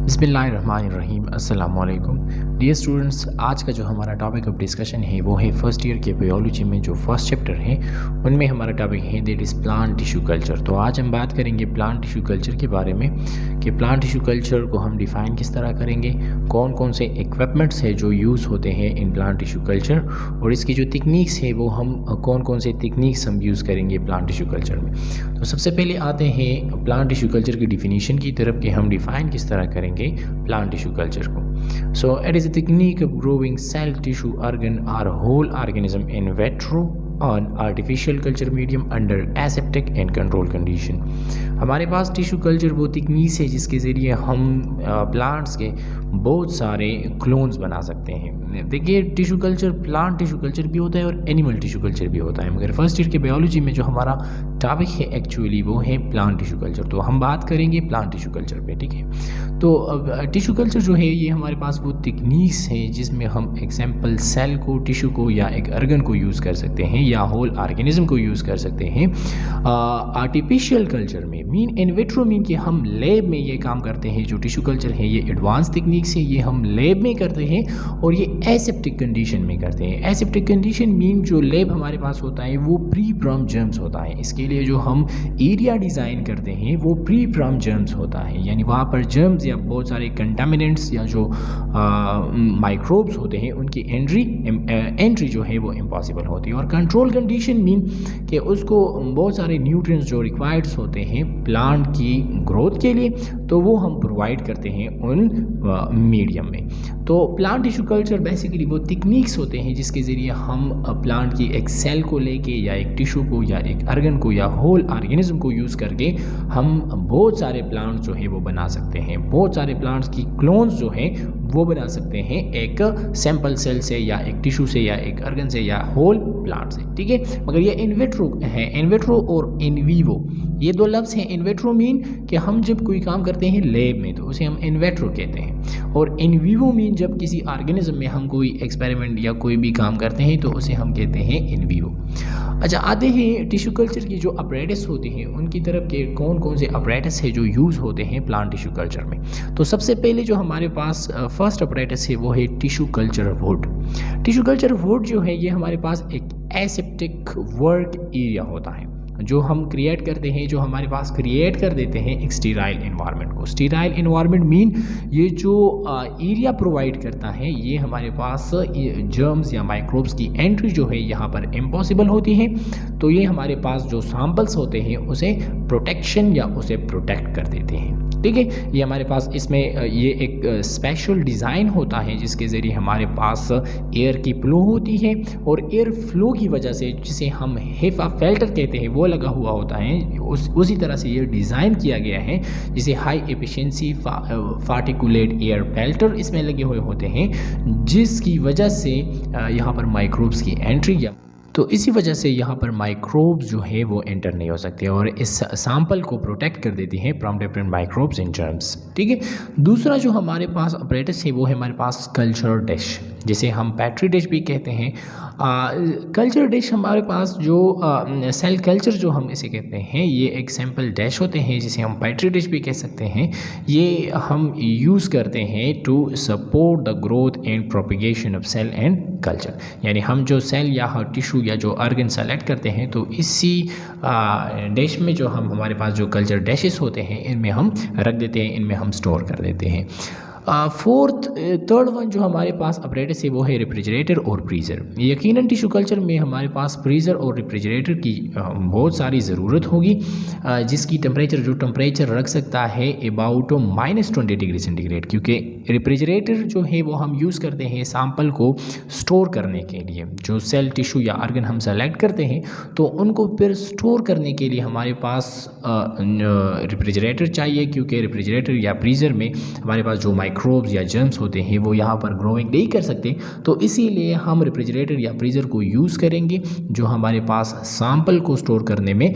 बिस्मिल्लाहिर्रहमानिर्रहीम अस्सलाम वालेकुम डियर स्टूडेंट्स। आज का जो हमारा टॉपिक ऑफ डिस्कशन है वो है फर्स्ट ईयर के बायोलॉजी में जो फर्स्ट चैप्टर है उनमें हमारा टॉपिक है that is plant tissue culture. तो आज हम बात करेंगे प्लांट टिश्यू कल्चर के बारे में कि प्लांट टिश्यू कल्चर को हम डिफ़ाइन किस तरह करेंगे, कौन कौन से इक्विपमेंट्स है जो यूज़ होते हैं इन प्लांट टिश्यू कल्चर, और इसकी जो टेक्निक्स है वो हम कौन कौन से टेक्निक्स हम यूज़ करेंगे प्लांट टिश्यू कल्चर में। तो सबसे पहले आते हैं प्लांट टिश्यू कल्चर की डिफिनीशन की तरफ कि हम डिफ़ाइन किस तरह करेंगे plant tissue culture को। So it is a technique of growing cell tissue organ or whole organism in vitro on artificial culture medium under aseptic and control condition। हमारे पास टिश्यू कल्चर वो टेक्निक है जिसके ज़रिए हम प्लांट्स के बहुत सारे क्लोन्स बना सकते हैं। देखिए tissue culture plant tissue culture भी होता है और एनिमल टिश्यू कल्चर भी होता है, मगर फर्स्ट ईयर के बायोलॉजी में जो हमारा टॉपिक है एक्चुअली वो है प्लांट टिश्यू कल्चर। तो हम बात करेंगे प्लांट टिश्यू कल्चर पे, ठीक है। तो अब टिश्यू कल्चर जो है ये हमारे पास वो टेक्निक्स है जिसमें हम एग्जाम्पल सेल को, टिश्यू को या एक अर्गन को यूज़ कर सकते हैं या होल ऑर्गेनिज्म को यूज़ कर सकते हैं। आर्टिफिशियल कल्चर में मीन इन विट्रो मीन कि हम लैब में ये काम करते हैं। जो टिश्यू कल्चर है ये एडवांस टेक्निक्स है, ये हम लैब में करते हैं और ये एसेप्टिक कंडीशन में करते हैं। एसेप्टिक कंडीशन मीन जो लैब हमारे पास होता है वो प्री प्रॉम जर्म्स होता है। इसके लिए जो हम एरिया डिज़ाइन करते हैं वो प्री प्रॉम जर्म्स होता है, यानी वहाँ पर जर्म्स या बहुत सारे कंटामिनेंट्स या जो माइक्रोब्स होते हैं उनकी एंट्री जो है वो इम्पॉसिबल होती है। और कंट्रोल कंडीशन मीन कि उसको बहुत सारे न्यूट्रिएंट्स जो रिक्वायर्ड्स होते हैं प्लांट की ग्रोथ के लिए तो वो हम प्रोवाइड करते हैं उन मीडियम में। तो प्लांट टिश्यू कल्चर बेसिकली वो टेक्निक्स होते हैं जिसके ज़रिए हम प्लांट की एक सेल को लेके या एक टिश्यू को या एक अर्गन को या होल ऑर्गेनिज्म को यूज़ करके हम बहुत सारे प्लांट्स जो है वो बना सकते हैं। बहुत सारे प्लांट्स की क्लोन्स जो है वो बना सकते हैं एक सैंपल सेल से या एक टिश्यू से या एक अर्गन से या होल प्लांट से, ठीक है। मगर ये इन विट्रो है, इन विट्रो और इन वीवो ये दो लफ्ज़ हैं। इन विट्रो मीन कि हम जब कोई काम करते हैं लैब में तो उसे हम इन विट्रो कहते हैं, और इन वीवो मीन जब किसी ऑर्गेनिज्म में हम कोई एक्सपेरिमेंट या कोई भी काम करते हैं तो उसे हम कहते हैं इन वीवो। अच्छा, आते हैं टिश्यू कल्चर की जो अपरेटस होती हैं उनकी तरफ के कौन कौन से अपरेटस है जो यूज़ होते हैं प्लांट टिश्यू कल्चर में। तो सबसे पहले जो हमारे पास फर्स्ट अपरेटस है वो है tissue culture would. Tissue culture would जो है ये हमारे पास एक एसेप्टिक वर्क एरिया होता है जो हम क्रिएट करते हैं, जो हमारे पास क्रिएट कर देते हैं एक स्टीराइल इन्वायरमेंट को। स्टीराइल इन्वायरमेंट मीन ये जो एरिया प्रोवाइड करता है ये हमारे पास जर्म्स या माइक्रोब्स की एंट्री जो है यहाँ पर इम्पॉसिबल होती है। तो ये हमारे पास जो सैंपल्स होते हैं उसे प्रोटेक्शन या उसे प्रोटेक्ट कर देते हैं, ठीक है। ये हमारे पास इसमें ये एक स्पेशल डिज़ाइन होता है जिसके ज़रिए हमारे पास एयर की फ्लो होती है और एयर फ्लो की वजह से जिसे हम हेफा फिल्टर कहते हैं वो लगा हुआ होता है। उसी तरह से ये डिज़ाइन किया गया है जिसे high efficiency particulate air filter इसमें लगे हुए होते हैं जिसकी वजह से यहाँ पर माइक्रोब्स की एंट्री या तो इसी वजह से यहाँ पर माइक्रोब्स जो है वो एंटर नहीं हो सकते और इस सैंपल को प्रोटेक्ट कर देती हैं from different microbes and germs, ठीक है। दूसरा जो हमारे पास अपरेटस है वो है हमारे पास कल्चर डिश जिसे हम पेट्री डिश भी कहते हैं। कल्चर डिश हमारे पास जो सेल कल्चर जो हम इसे कहते हैं ये एक सैंपल डिश होते हैं जिसे हम पेट्री डिश भी कह सकते हैं। ये हम यूज़ करते हैं to support the growth and propagation of cell and culture, यानी हम जो सेल या टिश्यू या जो ऑर्गन सेलेक्ट करते हैं तो इसी डिश में जो हमारे पास जो कल्चर डिशेस होते हैं इनमें हम रख देते हैं, इनमें हम स्टोर कर देते हैं। थर्ड वन जो हमारे पास अपरेटस है वो है रेफ्रिजरेटर और फ्रीज़र। यकीनन टिश्यू कल्चर में हमारे पास फ्रीज़र और रेफ्रिजरेटर की बहुत सारी ज़रूरत होगी जिसकी टेम्परेचर रख सकता है अबाउट -20 डिग्री सेंटीग्रेड, क्योंकि रेफ्रिजरेटर जो है वो हम यूज़ करते हैं सैंपल को स्टोर करने के लिए। जो सेल टिश्यू या ऑर्गन हम सेलेक्ट करते हैं तो उनको फिर स्टोर करने के लिए हमारे पास रेफ्रिजरेटर चाहिए, क्योंकि रेफ्रिजरेटर या फ्रीज़र में हमारे पास जो माइक्रोब्स या जर्म्स होते हैं वो यहाँ पर ग्रोइंग नहीं कर सकते। तो इसीलिए हम रेफ्रिजरेटर या फ्रीज़र को यूज़ करेंगे जो हमारे पास सैंपल को स्टोर करने में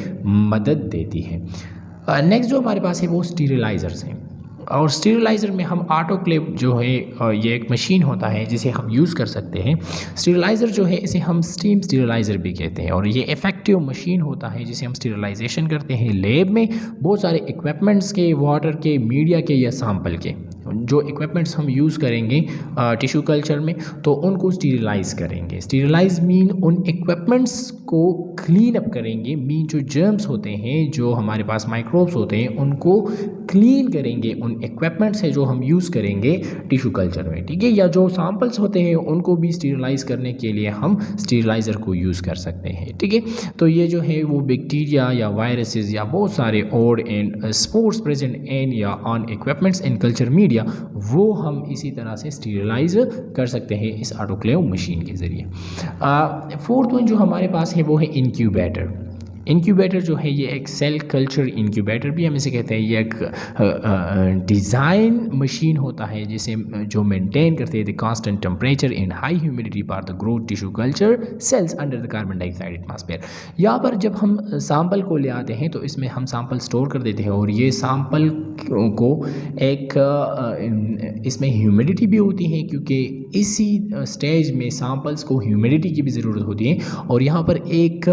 मदद देती है। नेक्स्ट जो हमारे पास है वो स्टीरिलाइज़र्स हैं। और स्टीरिलाइज़र में हम ऑटोक्लेव जो है ये एक मशीन होता है जिसे हम यूज़ कर सकते हैं। स्टीरिलाइज़र जो है इसे हम स्टीम स्टीरिलाइज़र भी कहते हैं और ये इफ़ेक्टिव मशीन होता है जिसे हम स्टीरिलाइजेशन करते हैं लैब में बहुत सारे इक्विपमेंट्स के, वाटर के, मीडिया के या सैंपल के। जो इक्विपमेंट्स हम यूज़ करेंगे टिश्यू कल्चर में, तो उनको स्टीरिलाइज करेंगे। स्टीरिलाइज मीन उन इक्विपमेंट्स को क्लीन अप करेंगे, मीन जो जर्म्स होते हैं, जो हमारे पास माइक्रोब्स होते हैं, उनको क्लीन करेंगे उन इक्विपमेंट्स है जो हम यूज़ करेंगे टिश्यू कल्चर में, ठीक है। या जो सैंपल्स होते हैं उनको भी स्टीरिलाइज करने के लिए हम स्टीरिलाइज़र को यूज़ कर सकते हैं, ठीक है। तो ये जो है वो बैक्टीरिया या वायरसेस या बहुत सारे और एंड स्पोर्स प्रेजेंट इन या on equipments in culture media, वो हम इसी तरह से स्टीरिलाइज कर सकते हैं इस ऑटोक्लेव मशीन के ज़रिए। फोर्थ वन जो हमारे पास है वो है इंक्यूबेटर। इंक्यूबेटर जो है ये एक सेल कल्चर इंक्यूबेटर भी हम इसे कहते हैं। ये एक डिज़ाइन मशीन होता है जिसे जो मेंटेन करते हैं the constant temperature in high humidity for the growth tissue culture sales under the carbon dioxide atmosphere. यहाँ पर जब हम सैंपल को ले आते हैं तो इसमें हम सैंपल स्टोर कर देते हैं और ये सैंपल को एक इसमें ह्यूमिडिटी भी होती है, क्योंकि इसी स्टेज में सैंपल्स को ह्यूमिडिटी की भी ज़रूरत होती है। और यहाँ पर एक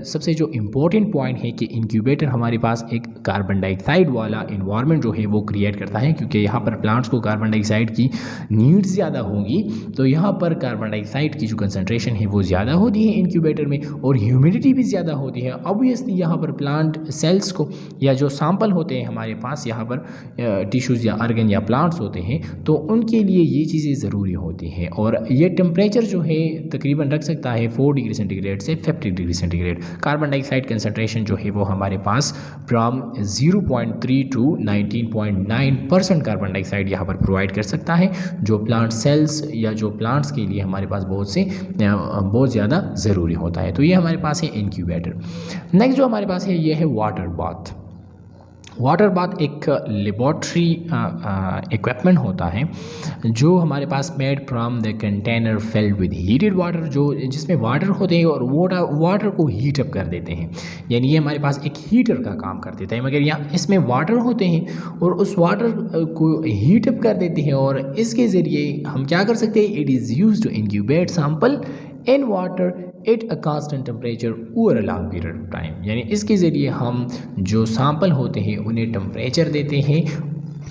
सबसे जो इम्पोर्टेंट पॉइंट है कि इंक्यूबेटर हमारे पास एक कार्बन डाइऑक्साइड वाला इन्वायरमेंट जो है वो क्रिएट करता है, क्योंकि यहाँ पर प्लांट्स को कार्बन डाइऑक्साइड की नीड्स ज़्यादा होंगी, तो यहाँ पर कार्बन डाइऑक्साइड की जो कंसनट्रेशन है वो ज़्यादा होती है इंक्यूबेटर में, और ह्यूमिडिटी भी ज़्यादा होती है। ऑब्वियसली यहाँ पर प्लांट सेल्स को या जो सैंपल होते हैं हमारे पास यहाँ पर टिश्यूज़ या आर्गन या प्लांट्स होते हैं, तो उनके लिए ये चीज़ें ज़रूरी होती हैं। और ये टेम्परेचर जो है तकरीबन रख सकता है 4 डिग्री सेंटीग्रेड से 50 degree centigrade. Carbon dioxide concentration जो है वो हमारे पास फ्रॉम 0.3 टू 19.9% कार्बन डाइऑक्साइड यहाँ पर प्रोवाइड कर सकता है, जो प्लांट सेल्स या जो प्लांट्स के लिए हमारे पास बहुत ज़्यादा ज़रूरी होता है। तो ये हमारे पास है इंक्यूबेटर। नेक्स्ट जो हमारे पास है ये है वाटर बाथ। वाटर बाथ एक लेबॉर्ट्री इक्विपमेंट होता है जो हमारे पास made from the container filled with heated water, जो जिसमें वाटर होते हैं और वाटर को हीट अप कर देते हैं, यानी ये हमारे पास एक हीटर का काम कर देता है। मगर यहाँ इसमें वाटर होते हैं और उस वाटर को हीट अप कर देते हैं, और इसके ज़रिए हम क्या कर सकते हैं, it is use to incubate sample in water at a constant temperature over a long period of time. यानी इसके ज़रिए हम जो सैंपल होते हैं उन्हें टेम्परेचर देते हैं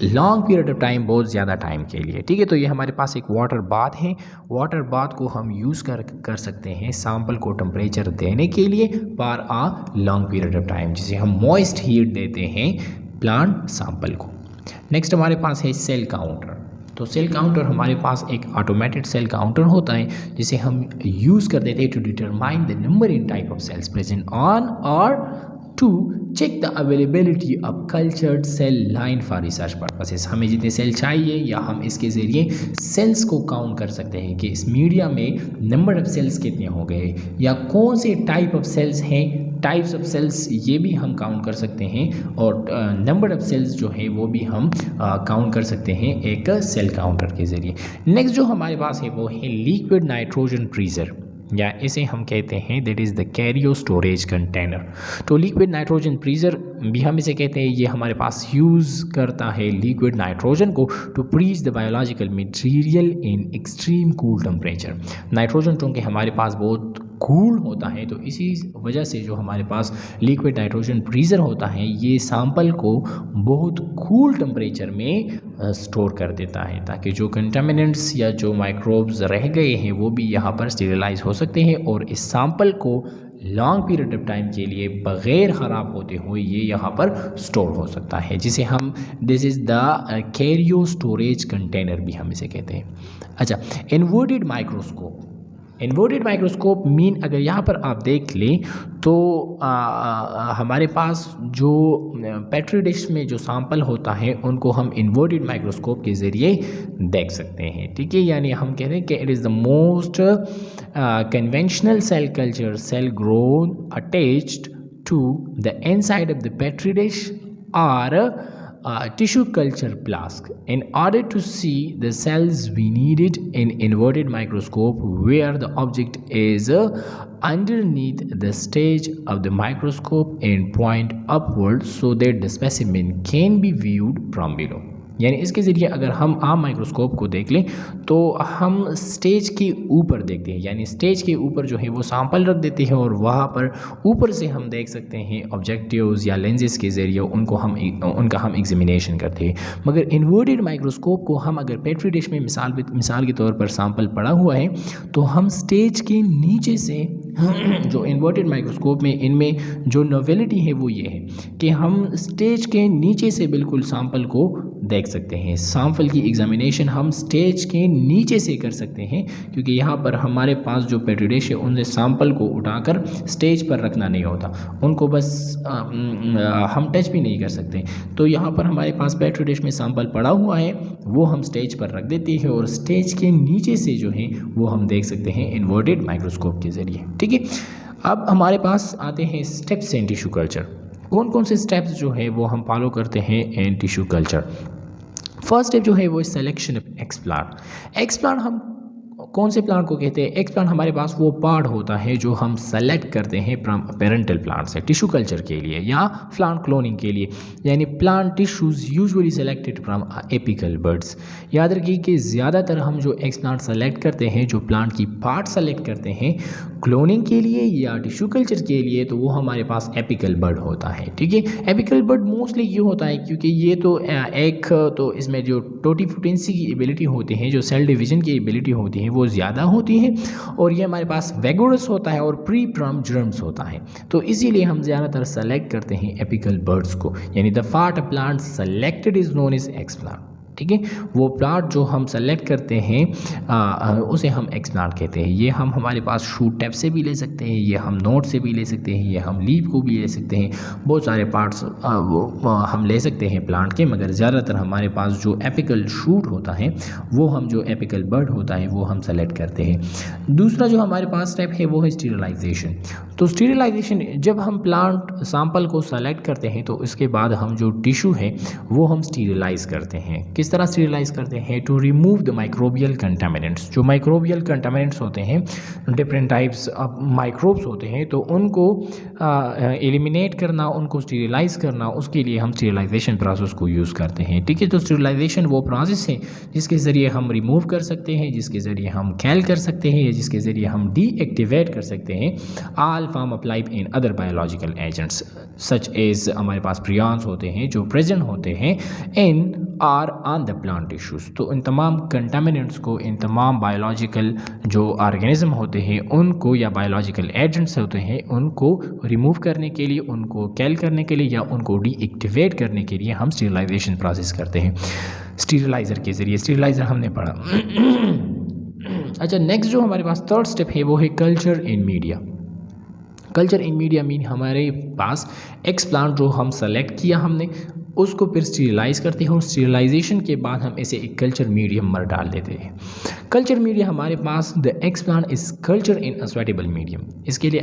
लॉन्ग पीरियड ऑफ टाइम, बहुत ज़्यादा टाइम के लिए, ठीक है। तो ये हमारे पास एक वाटर बाथ है। वाटर बाथ को हम यूज़ कर सकते हैं सैंपल को टेम्परेचर देने के लिए for uh long period of time, जिसे हम मॉइस्ट हीट देते हैं प्लांट सैंपल को। नेक्स्ट हमारे पास है सेल काउंटर। तो सेल काउंटर हमारे पास एक ऑटोमेटेड सेल काउंटर होता है जिसे हम यूज़ कर देते हैं to determine the number in type of cells present on और to check the availability of cultured cell line for research purposes. हमें जितने सेल चाहिए या हम इसके ज़रिए सेल्स को काउंट कर सकते हैं कि इस मीडिया में नंबर ऑफ सेल्स कितने हो गए या कौन से टाइप ऑफ सेल्स हैं, टाइप्स ऑफ सेल्स ये भी हम काउंट कर सकते हैं, और नंबर ऑफ सेल्स जो है वो भी हम काउंट कर सकते हैं एक सेल काउंटर के ज़रिए। नेक्स्ट जो हमारे पास है वो है लिक्विड नाइट्रोजन फ्रीज़र, या इसे हम कहते हैं that is the Cairo storage container. तो लिक्विड नाइट्रोजन फ्रीज़र भी हम इसे कहते हैं। ये हमारे पास यूज़ करता है लिक्विड नाइट्रोजन को to freeze the biological material in extreme cool temperature. Nitrogen चूँकि हमारे पास बहुत कूल होता है, तो इसी वजह से जो हमारे पास लिक्विड नाइट्रोजन फ्रीज़र होता है ये सैंपल को बहुत कूल टेम्परेचर में स्टोर कर देता है, ताकि जो कंटामिनेंट्स या जो माइक्रोब्स रह गए हैं वो भी यहाँ पर स्टेरिलाइज हो सकते हैं, और इस सैंपल को लॉन्ग पीरियड ऑफ टाइम के लिए बग़ैर ख़राब होते हुए ये यहाँ पर स्टोर हो सकता है, जिसे हम this is the Cairo storage container भी हम इसे कहते हैं। अच्छा, inverted microscope. Inverted microscope mean अगर यहाँ पर आप देख लें तो हमारे पास जो पेट्री डिश में जो सैंपल होता है उनको हम इन्वर्टेड माइक्रोस्कोप के ज़रिए देख सकते हैं, ठीक है। यानी हम कहते हैं कि it is the most conventional cell culture cell grown attached to the inside of the petri dish और tissue culture flask. In order to see the cells we need it in inverted microscope where the object is underneath the stage of the microscope and point upward so that the specimen can be viewed from below. यानी इसके ज़रिए अगर हम आम microscope को देख लें तो हम स्टेज के ऊपर देखते हैं, यानी स्टेज के ऊपर जो है वो सैंपल रख देते हैं और वहाँ पर ऊपर से हम देख सकते हैं ऑब्जेक्टिव्स या लेंसेज के ज़रिए उनका हम एग्जामिनेशन करते हैं। मगर इन्वर्टेड माइक्रोस्कोप को हम अगर पेट्री डिश में मिसाल के तौर पर सैंपल पड़ा हुआ है तो हम स्टेज के नीचे से जो इन्वर्टेड माइक्रोस्कोप में इनमें जो नोवेलिटी है वो ये है कि हम स्टेज के नीचे से बिल्कुल सैंपल को देख सकते हैं। सैंपल की एग्जामिनेशन हम स्टेज के नीचे से कर सकते हैं, क्योंकि यहाँ पर हमारे पास जो पेट्री डिश है उनसे सैंपल को उठाकर स्टेज पर रखना नहीं होता, उनको बस हम टच भी नहीं कर सकते। तो यहाँ पर हमारे पास पेट्री डिश में सैंपल पड़ा हुआ है, वो हम स्टेज पर रख देते हैं और स्टेज के नीचे से जो है वो हम देख सकते हैं इन्वर्टेड माइक्रोस्कोप के ज़रिए। ठीक है, अब हमारे पास आते हैं स्टेप्स इन टिश्यू कल्चर। कौन कौन से स्टेप्स जो है वो हम फॉलो करते हैं in tissue culture. First step जो है वो सिलेक्शन ऑफ एक्सप्लांट। एक्सप्लांट हम कौन से प्लांट को कहते हैं? एक्सप्लांट हमारे पास वो पार्ट होता है जो हम सेलेक्ट करते हैं पेरेंटल प्लांट से टिश्यू कल्चर के लिए या प्लांट क्लोनिंग के लिए, यानी plant tissues usually selected from apical birds. याद रखिए कि ज़्यादातर हम जो एक्सप्लांट सेलेक्ट करते हैं, जो प्लांट की पार्ट सेलेक्ट करते हैं क्लोनिंग के लिए या टिश्यू कल्चर के लिए, तो वो हमारे पास एपिकल बर्ड होता है। ठीक है, एपिकल बर्ड मोस्टली क्यों होता है? क्योंकि ये तो इसमें जो टोटिफुटेंसी की एबिलिटी होती है, जो सेल डिवीजन की एबिलिटी होती है वो ज़्यादा होती है, और ये हमारे पास वेगोरस होता है और प्री प्रम जर्म्स होता है। तो इसीलिए हम ज़्यादातर सेलेक्ट करते हैं एपिकल बर्ड्स को, यानी the part plant selected is known as explant. ठीक है, वो प्लांट जो हम सेलेक्ट करते हैं उसे हम एक्सप्लांट कहते हैं। ये हम हमारे पास शूट टैप से भी ले सकते हैं, ये हम नोट से भी ले सकते हैं, ये हम लीफ को भी ले सकते हैं, बहुत सारे पार्ट्स हम ले सकते हैं प्लांट के, मगर ज़्यादातर हमारे पास जो एपिकल शूट होता है वो हम जो एपिकल बर्ड होता है वो हम सेलेक्ट करते हैं। दूसरा जो हमारे पास स्टेप है वो है स्टीरिलाइजेशन। तो स्टीरिलाइजेशन, जब हम प्लांट सैंपल को सेलेक्ट करते हैं तो इसके बाद हम जो टिश्यू है वो हम स्टीरिलाइज करते हैं। किस तरह स्टीरिलाइज करते हैं? To remove the microbial contaminants. जो माइक्रोबियल कंटामिनेंट्स होते हैं, डिफरेंट टाइप्स ऑफ माइक्रोब्स होते हैं, तो उनको एलिमिनेट करना, उनको स्टीरिलाइज करना, उसके लिए हम स्टीरिलाइजेशन प्रोसेस को यूज़ करते हैं। ठीक है, तो स्टीरिलाइजेशन वो प्रोसेस है जिसके ज़रिए हम रिमूव कर सकते हैं, जिसके ज़रिए हम कैल कर सकते हैं, जिसके ज़रिए हम डीएक्टिवेट कर सकते हैं all form of life in other biological agents such as हमारे पास प्रियॉन्स होते हैं जो प्रेजेंट होते हैं in or on the plant tissues. तो इन तमाम कंटामिनेंट्स को, इन तमाम बायोलॉजिकल जो ऑर्गेनिज्म होते हैं उनको, या बायोलॉजिकल एजेंट्स होते हैं उनको रिमूव करने के लिए, उनको कैल करने के लिए या उनको डीएक्टिवेट करने के लिए हम स्टीरिलाइजेशन प्रोसेस करते हैं स्टीरिलाइज़र के ज़रिए। स्टीरिलाइज़र हमने पढ़ा। अच्छा, नेक्स्ट जो हमारे पास थर्ड स्टेप है वो है culture in media. Culture in media mean हमारे पास एक्सप्लांट जो हम सेलेक्ट किया हमने उसको फिर स्टीरिलाइज़ करते हैं और स्टीरिलाइजेशन के बाद हम इसे एक कल्चर मीडियम में डाल देते हैं। कल्चर मीडिया हमारे पास the explant is culture in a suitable medium. इसके लिए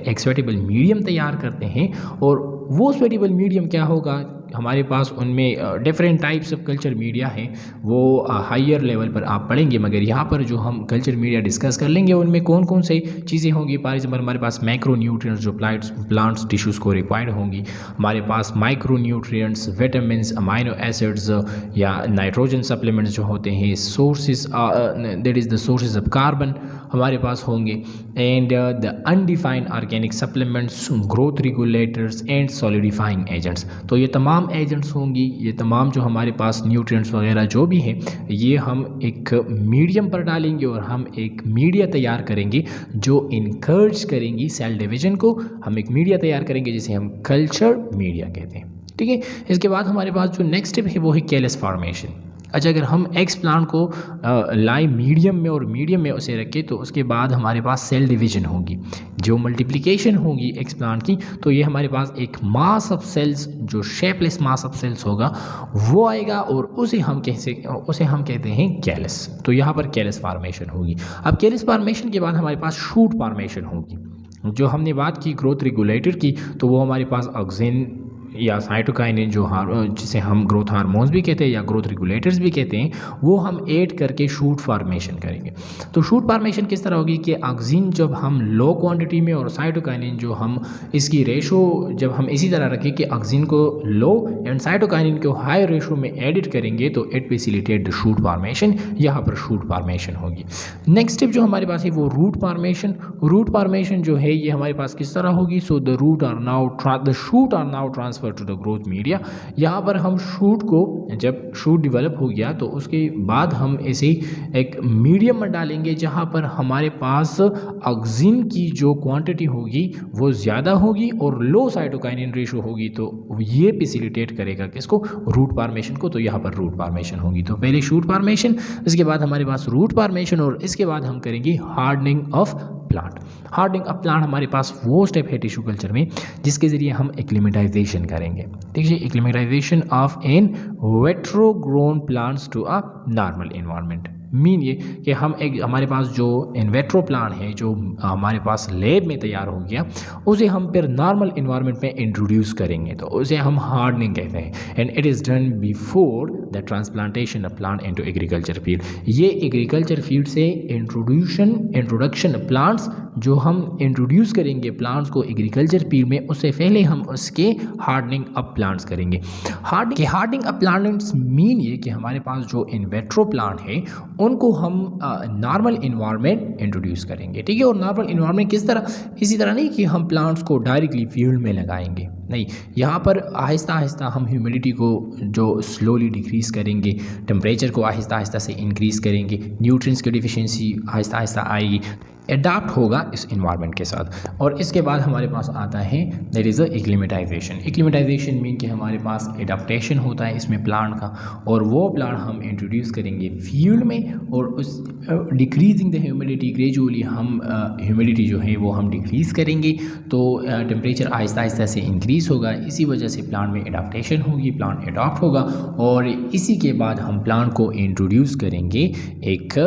एक्सवेटेबल मीडियम तैयार करते हैं, और वो स्वेटेबल मीडियम क्या होगा? हमारे पास उनमें different types of culture media हैं, वो हायर लेवल पर आप पढ़ेंगे, मगर यहाँ पर जो हम कल्चर मीडिया डिस्कस कर लेंगे उनमें कौन कौन से चीज़ें होंगी। फॉर एग्जाम्पल हमारे पास मैक्रो न्यूट्रिएंट्स जो प्लांट्स टिश्यूज़ को रिक्वायर्ड होंगी, हमारे पास micro nutrients, vitamins, amino acids या नाइट्रोजन सप्लीमेंट्स जो होते हैं, sources that is the sources of carbon हमारे पास होंगे, and the undefined organic supplements, growth regulators and solidifying agents. तो ये तमाम एजेंट्स होंगी, ये तमाम जो हमारे पास न्यूट्रिएंट्स वगैरह जो भी हैं, ये हम एक मीडियम पर डालेंगे और हम एक मीडिया तैयार करेंगे जो इनकरेज करेंगी सेल डिवीजन को। हम एक मीडिया तैयार करेंगे जिसे हम कल्चर मीडिया कहते हैं। ठीक है, इसके बाद हमारे पास जो नेक्स्ट स्टेप है वो है कैलस फॉर्मेशन। अच्छा, अगर हम एक्स प्लांट को लाए मीडियम में और मीडियम में उसे रखें तो उसके बाद हमारे पास सेल डिवीजन होगी, जो मल्टीप्लिकेशन होगी एक्स प्लांट की, तो ये हमारे पास एक मास ऑफ सेल्स, जो शेपलेस मास ऑफ सेल्स होगा वो आएगा, और उसे हम कहते हैं कैलस। तो यहाँ पर कैलस फॉर्मेशन होगी। अब कैलस फॉर्मेशन के बाद हमारे पास शूट फॉर्मेशन होगी। जो हमने बात की ग्रोथ रेगुलेटर की, तो वो हमारे पास ऑक्सिन या साइटोकाइनिन जो जिसे हम ग्रोथ हार्मोन्स भी कहते हैं या ग्रोथ रेगुलेटर्स भी कहते हैं, वो हम ऐड करके शूट फॉर्मेशन करेंगे। तो शूट फॉर्मेशन किस तरह होगी कि ऑक्सिन जब हम लो क्वांटिटी में और साइटोकाइनिन जो हम इसकी रेशो जब हम इसी तरह रखें कि ऑक्सिन को लो एंड साइटोकाइनिन को हाई रेशो में एडिट करेंगे तो it facilitate the shoot formation, यहाँ पर शूट फॉर्मेशन होगी। नेक्स्ट स्टेप जो हमारे पास है वो रूट फॉर्मेशन। रूट फॉर्मेशन जो है ये हमारे पास किस तरह होगी, so the shoot are now transfer to the growth media. यहाँ पर हम शूट को जब शूट डेवलप हो गया तो उसके बाद हम इसे एक मीडियम में डालेंगे जहाँ पर हमारे पास ऑक्सिन की जो क्वांटिटी होगी वो ज़्यादा होगी और लो साइटोकाइनिन रेशो होगी, तो ये फैसिलिटेट करेगा किसको, रूट फॉर्मेशन को। तो यहाँ पर रूट फॉर्मेशन होगी। तो पहले शूट फॉर्मेशन, इसके बाद हमारे पास रूट फॉर्मेशन और इसके बाद हम करेंगे hardening of plant. Hardening of plant हमारे पास वो स्टेप है टिश्यू कल्चर में जिसके ज़रिए हम एक्लिमेटाइजेशन करेंगे। ठीक है, acclimatisation of in vitro grown plants to a normal environment. Mean ये कि हम एक हमारे पास जो इन्वेट्रो प्लांट है जो हमारे पास लैब में तैयार हो गया उसे हम फिर नॉर्मल इन्वायरमेंट में इंट्रोड्यूस करेंगे, तो उसे हम हार्डनिंग कहते हैं। And it is done before the transplantation of plant into agriculture field. ये एग्रीकल्चर फील्ड से इंट्रोडक्शन प्लांट्स जो हम इंट्रोड्यूस करेंगे प्लांट्स को एग्रीकल्चर फील्ड में, उससे पहले हम उसके हार्डनिंग अप प्लांट्स करेंगे। हार्डनिंग अप प्लांट्स मीन ये कि हमारे पास जो इन्वेट्रो प्लांट है उनको हम नॉर्मल इन्वायरमेंट इंट्रोड्यूस करेंगे। ठीक है, और नॉर्मल इन्वायरमेंट किस तरह, इसी तरह नहीं कि हम प्लांट्स को डायरेक्टली फील्ड में लगाएंगे, नहीं, यहाँ पर आहिस्ता आहिस्ता हम ह्यूमिडिटी को जो स्लोली डिक्रीज़ करेंगे, टेम्परेचर को आहिस्ता आहिस्ता से इंक्रीज़ करेंगे, न्यूट्रिएंट्स की डिफिशिएंसी आहिस्ता आहिस्ता आएगी, एडाप्ट होगा इस इन्वायरमेंट के साथ। और इसके बाद हमारे पास आता है that is a acclimatisation. Acclimatisation mean कि हमारे पास एडाप्टेशन होता है इसमें प्लांट का, और वो प्लांट हम इंट्रोड्यूस करेंगे फील्ड में, और उस डिक्रीजिंग द ह्यूमिडिटी ग्रेजुअली हम ह्यूमिडिटी जो है वो हम डिक्रीज़ करेंगे, तो टेम्परेचर आहिस्ता आहिस्ता से इंक्रीज़ होगा। इसी वजह से प्लांट में एडाप्टेशन होगी, प्लांट एडॉप्ट होगा, और इसी के बाद हम प्लांट को इंट्रोड्यूस करेंगे एक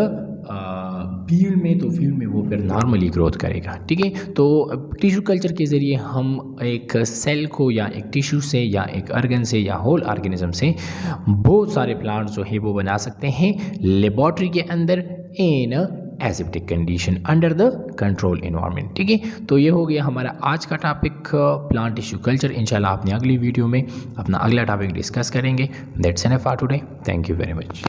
फील्ड में, तो फील्ड में वो फिर नॉर्मली ग्रोथ करेगा। ठीक है, तो टिश्यू कल्चर के ज़रिए हम एक सेल को या एक टिश्यू से या एक ऑर्गन से या होल ऑर्गेनिज्म से बहुत सारे प्लांट्स जो है वो बना सकते हैं लेबॉर्ट्री के अंदर in aseptic condition under the control environment. ठीक है, तो ये हो गया हमारा आज का टॉपिक प्लांट टिश्यू कल्चर। इंशाल्लाह अपनी अगली वीडियो में अपना अगला टॉपिक डिस्कस करेंगे। That's enough for today. Thank you very much.